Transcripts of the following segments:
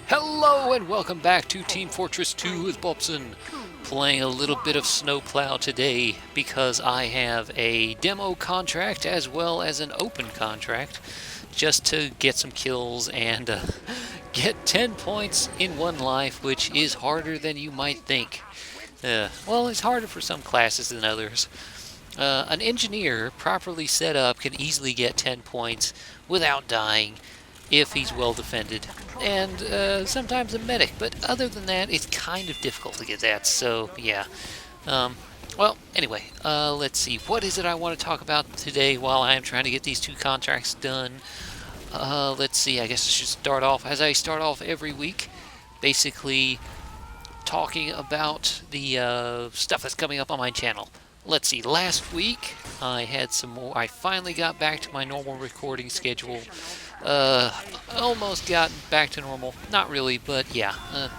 Hello and welcome back to Team Fortress 2 with Bobson. Playing a little bit of Snowplow today because I have a demo contract as well as an open contract just to get some kills and get 10 points in one life, which is harder than you might think. Well, it's harder for some classes than others. An engineer properly set up can easily get 10 points without dying if he's well defended, and sometimes a medic, but other than that, it's kind of difficult to get that, so yeah. Well, anyway, let's see. What is it I want to talk about today while I am trying to get these two contracts done? Let's see, I guess I should start off, as I start off every week, basically talking about the stuff that's coming up on my channel. Let's see, last week I had some more, I finally got back to my normal recording schedule. Almost got back to normal. Not really, but yeah,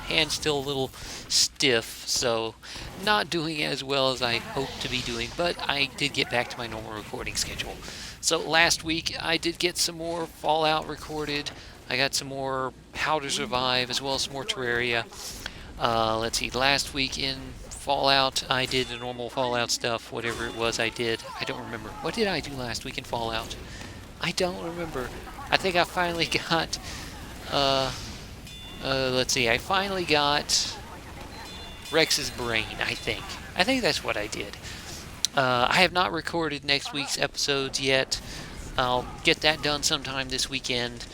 hand's still a little stiff, so not doing as well as I hoped to be doing, but I did get back to my normal recording schedule. So last week I did get some more Fallout recorded. I got some more How to Survive, as well as some more Terraria. Let's see, last week in Fallout, I did the normal Fallout stuff, whatever it was I did. I don't remember. What did I do last week in Fallout? I don't remember. I think I finally got, let's see, I finally got Rex's brain, I think. I think that's what I did. I have not recorded next week's episodes yet. I'll get that done sometime this weekend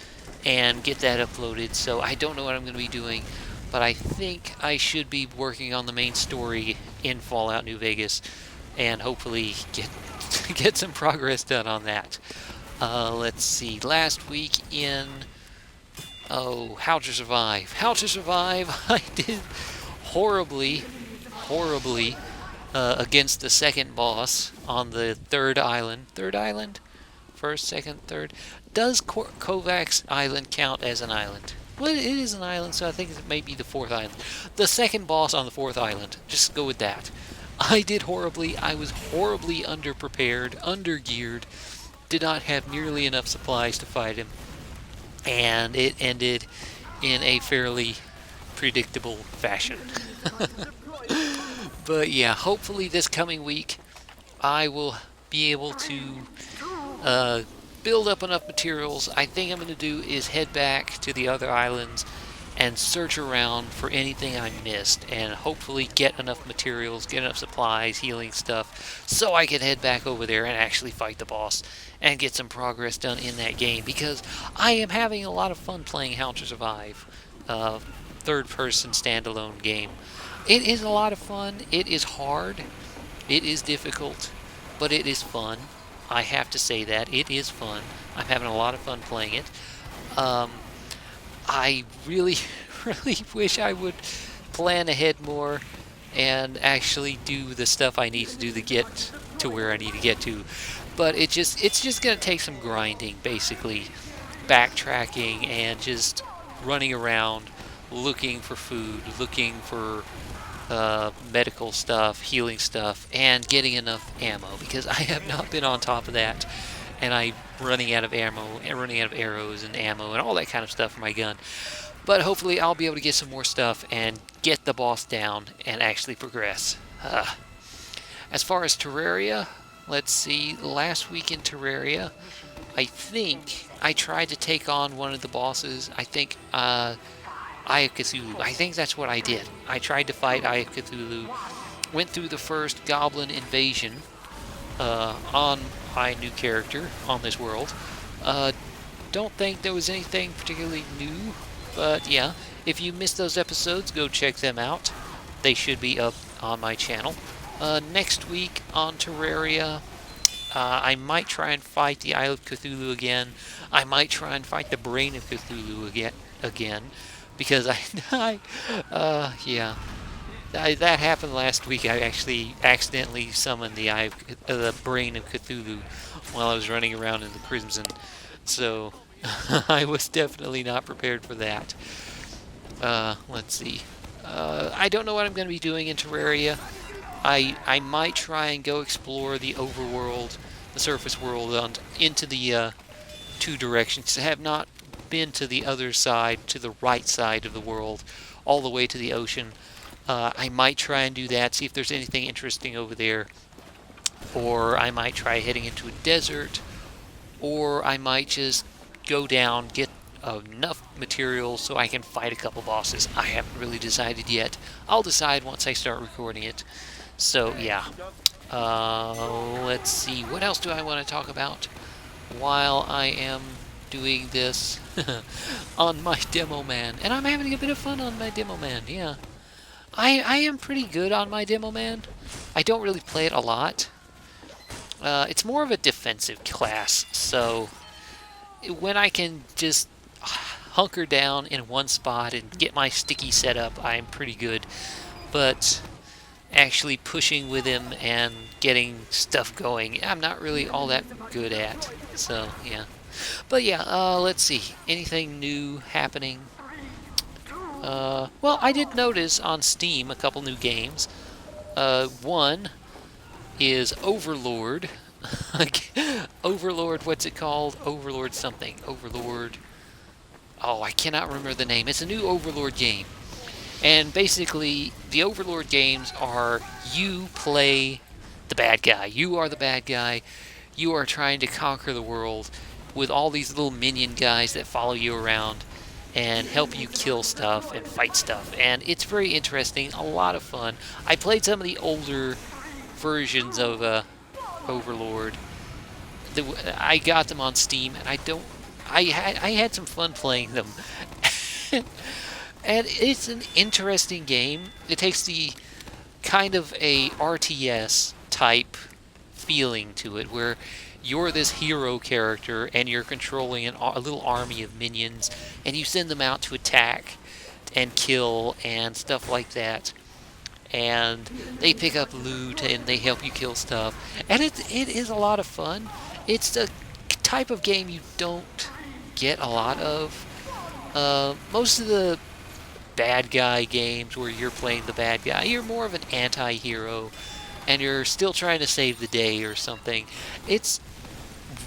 and get that uploaded, so I don't know what I'm going to be doing. But I think I should be working on the main story in Fallout New Vegas and hopefully get some progress done on that. Let's see, last week in, How to Survive. How to Survive, I did horribly against the second boss on the third island. Third island? First, second, third. Does Kovacs Island count as an island? Well, it is an island, so I think it may be the fourth island. The second boss on the fourth island. Just go with that. I did horribly. I was horribly underprepared, undergeared, did not have nearly enough supplies to fight him, and it ended in a fairly predictable fashion. But yeah, hopefully this coming week I will be able to build up enough materials. I think I'm going to do is head back to the other islands and search around for anything I missed and hopefully get enough materials, get enough supplies, healing stuff, so I can head back over there and actually fight the boss and get some progress done in that game, because I am having a lot of fun playing How to Survive, third-person standalone game. It is a lot of fun. It is hard. It is difficult, but it is fun. I have to say that. It is fun. I'm having a lot of fun playing it. I really, really wish I would plan ahead more and actually do the stuff I need to do to get to where I need to get to. But it's just going to take some grinding, basically. Backtracking and just running around, looking for food, looking for medical stuff, healing stuff, and getting enough ammo, because I have not been on top of that, and I'm running out of ammo and running out of arrows and ammo and all that kind of stuff for my gun. But hopefully I'll be able to get some more stuff and get the boss down and actually progress. As far as Terraria, let's see, last week in Terraria, I think I tried to take on one of the bosses. I think Eye of Cthulhu. I think that's what I did. I tried to fight Eye of Cthulhu, went through the first goblin invasion on my new character on this world. Don't think there was anything particularly new, but yeah, if you missed those episodes, go check them out. They should be up on my channel. Next week on Terraria, I might try and fight the Eye of Cthulhu again. I might try and fight the Brain of Cthulhu again. Because yeah, that happened last week. I actually accidentally summoned the Brain of Cthulhu while I was running around in the Crimson, so I was definitely not prepared for that. Let's see. I don't know what I'm going to be doing in Terraria. I might try and go explore the overworld, the surface world, into the two directions. I have not been to the other side, to the right side of the world, all the way to the ocean. I might try and do that, see if there's anything interesting over there. Or I might try heading into a desert. Or I might just go down, get enough material so I can fight a couple bosses. I haven't really decided yet. I'll decide once I start recording it. So, yeah. Let's see. What else do I want to talk about while I am doing this on my demo man? And I'm having a bit of fun on my demo man, yeah. I am pretty good on my demo man. I don't really play it a lot. It's more of a defensive class, so when I can just hunker down in one spot and get my sticky set up, I'm pretty good. But actually pushing with him and getting stuff going, I'm not really all that good at. So, yeah. But yeah, let's see. Anything new happening? Well, I did notice on Steam a couple new games. One is Overlord. Overlord, what's it called? Overlord something. Overlord. Oh, I cannot remember the name. It's a new Overlord game. And basically, the Overlord games are you play the bad guy. You are the bad guy. You are trying to conquer the world with all these little minion guys that follow you around and help you kill stuff and fight stuff. And it's very interesting, a lot of fun. I played some of the older versions of Overlord. I got them on Steam, and I had some fun playing them. And it's an interesting game. It takes the kind of a RTS type feeling to it, where you're this hero character and you're controlling a little army of minions, and you send them out to attack and kill and stuff like that. And they pick up loot and they help you kill stuff. And it is a lot of fun. It's the type of game you don't get a lot of. Most of the bad guy games where you're playing the bad guy, you're more of an anti-hero and you're still trying to save the day or something. It's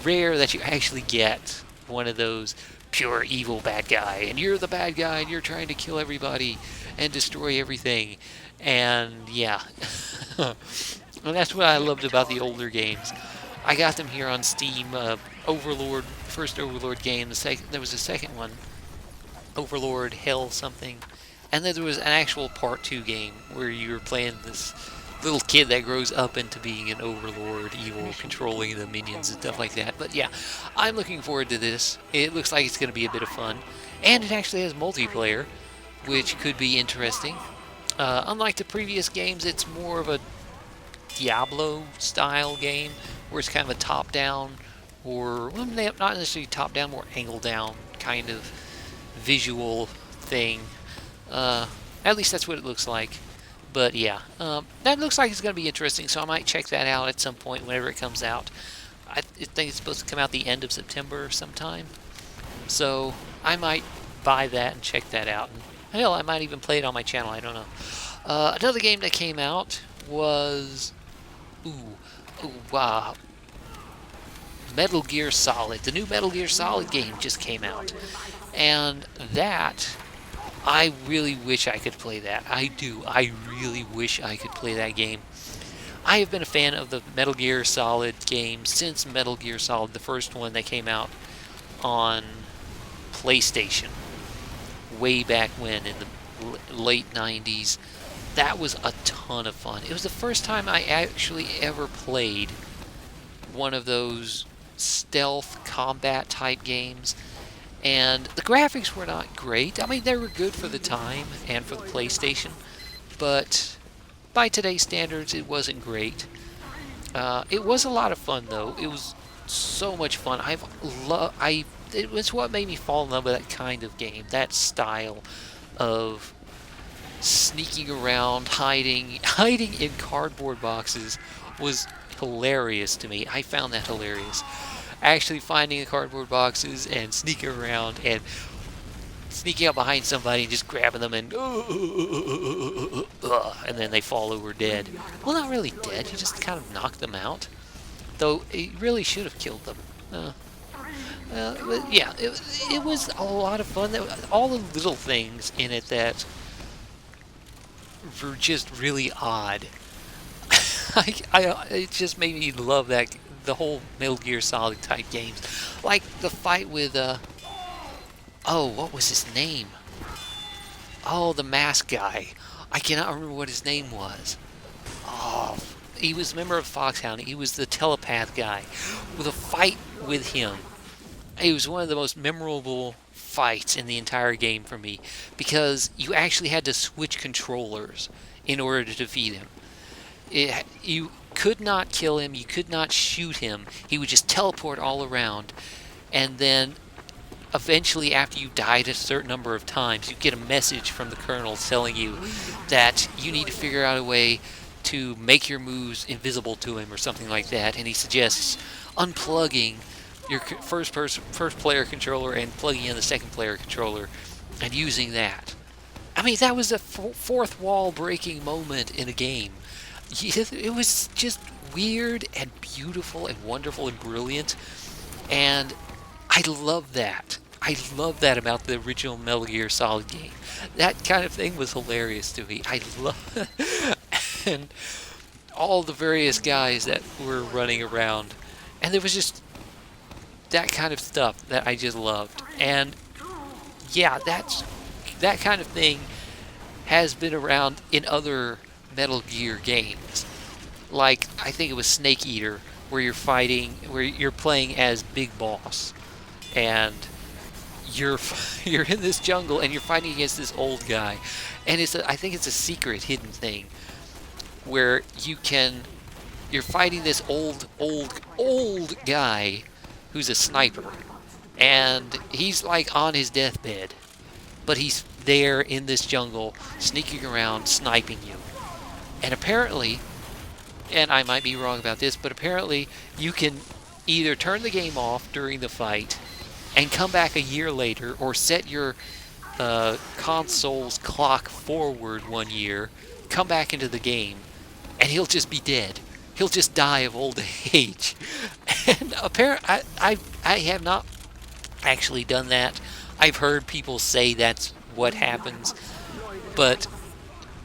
rare that you actually get one of those pure evil bad guy, and you're the bad guy and you're trying to kill everybody and destroy everything. And yeah, and that's what I loved about the older games. I got them here on Steam. Overlord, first Overlord game. There was a second one, Overlord Hell something, and then there was an actual Part 2 game where you were playing this little kid that grows up into being an Overlord, evil, controlling the minions and stuff like that. But yeah, I'm looking forward to this. It looks like it's going to be a bit of fun, and it actually has multiplayer, which could be interesting. Unlike the previous games, it's more of a Diablo-style game, where it's kind of a top-down, or well, not necessarily top-down, more angle-down kind of visual thing. At least that's what it looks like. But yeah, that looks like it's going to be interesting, so I might check that out at some point whenever it comes out. I think it's supposed to come out the end of September sometime. So I might buy that and check that out. And hell, I might even play it on my channel, I don't know. Another game that came out was... wow. Metal Gear Solid. The new Metal Gear Solid game just came out. And that... I really wish I could play that. I do. I really wish I could play that game. I have been a fan of the Metal Gear Solid games since Metal Gear Solid, the first one that came out on PlayStation. Way back when, in the late 90s. That was a ton of fun. It was the first time I actually ever played one of those stealth combat type games. And the graphics were not great. I mean, they were good for the time and for the PlayStation, but by today's standards, it wasn't great. It was a lot of fun, though. It was so much fun. It was what made me fall in love with that kind of game, that style of sneaking around, hiding in cardboard boxes was hilarious to me. I found that hilarious. Actually finding the cardboard boxes and sneaking around and sneaking up behind somebody and just grabbing them and then they fall over dead. Well, not really dead, you just kind of knock them out. Though, it really should have killed them. But yeah, it was a lot of fun. All the little things in it that were just really odd. It just made me love the whole Metal Gear Solid type games, like the fight with oh, what was his name? Oh, the mask guy. I cannot remember what his name was. Oh, he was a member of Foxhound. He was the telepath guy. With a fight with him, it was one of the most memorable fights in the entire game for me because you actually had to switch controllers in order to defeat him. You could not kill him, you could not shoot him. He would just teleport all around, and then eventually, after you died a certain number of times, you get a message from the colonel telling you that you need to figure out a way to make your moves invisible to him or something like that, and he suggests unplugging your first player controller and plugging in the second player controller and using that. I mean, that was a fourth wall breaking moment in a game. It was just weird and beautiful and wonderful and brilliant, and I love that. I love that about the original Metal Gear Solid game. That kind of thing was hilarious to me. I love and all the various guys that were running around, and there was just that kind of stuff that I just loved. And yeah, that kind of thing has been around in other Metal Gear games. Like, I think it was Snake Eater, where you're playing as Big Boss, and you're in this jungle and you're fighting against this old guy, and I think it's a secret hidden thing where you're fighting this old guy who's a sniper, and he's like on his deathbed, but he's there in this jungle sneaking around sniping you. And apparently, and I might be wrong about this, but apparently you can either turn the game off during the fight and come back a year later, or set your console's clock forward 1 year, come back into the game, and he'll just be dead. He'll just die of old age. And apparently, I have not actually done that. I've heard people say that's what happens, but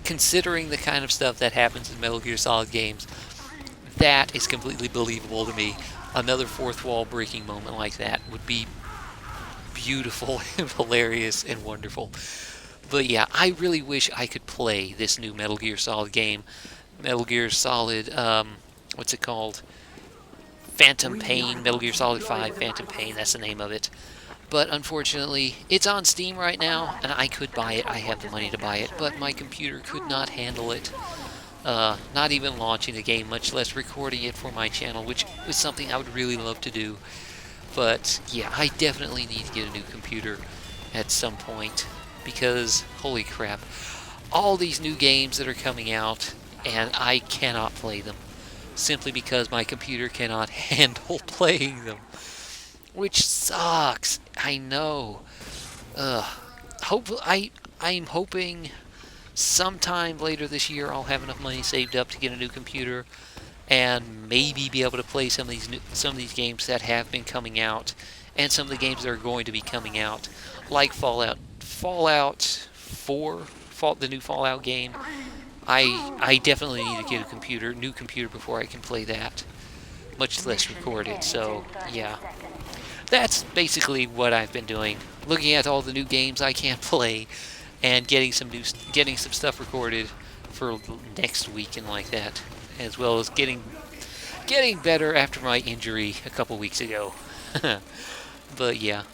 considering the kind of stuff that happens in Metal Gear Solid games, that is completely believable to me. Another fourth wall breaking moment like that would be beautiful and hilarious and wonderful. But yeah, I really wish I could play this new Metal Gear Solid game. Metal Gear Solid, what's it called? Phantom Pain, Metal Gear Solid 5 Phantom Pain, that's the name of it. But unfortunately, it's on Steam right now, and I could buy it. I have the money to buy it, but my computer could not handle it. Not even launching the game, much less recording it for my channel, which is something I would really love to do. But yeah, I definitely need to get a new computer at some point, because holy crap, all these new games that are coming out, and I cannot play them simply because my computer cannot handle playing them, which sucks. I know. I'm hoping sometime later this year I'll have enough money saved up to get a new computer and maybe be able to play some of these games that have been coming out, and some of the games that are going to be coming out, like Fallout 4, the new Fallout game. I definitely need to get a new computer before I can play that, much less record it. So yeah, that's basically what I've been doing, looking at all the new games I can't play and getting some stuff recorded for next week and like that, as well as getting better after my injury a couple weeks ago. But yeah,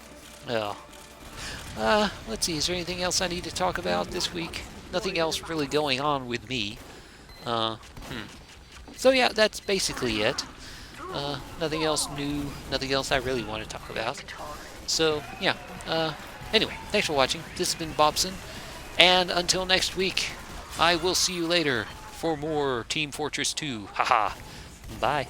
let's see, is there anything else I need to talk about this week? Nothing else really going on with me. So yeah, that's basically it. Nothing else new, nothing else I really want to talk about. So yeah, anyway, thanks for watching. This has been Bobson, and until next week, I will see you later for more Team Fortress 2. Haha. Bye.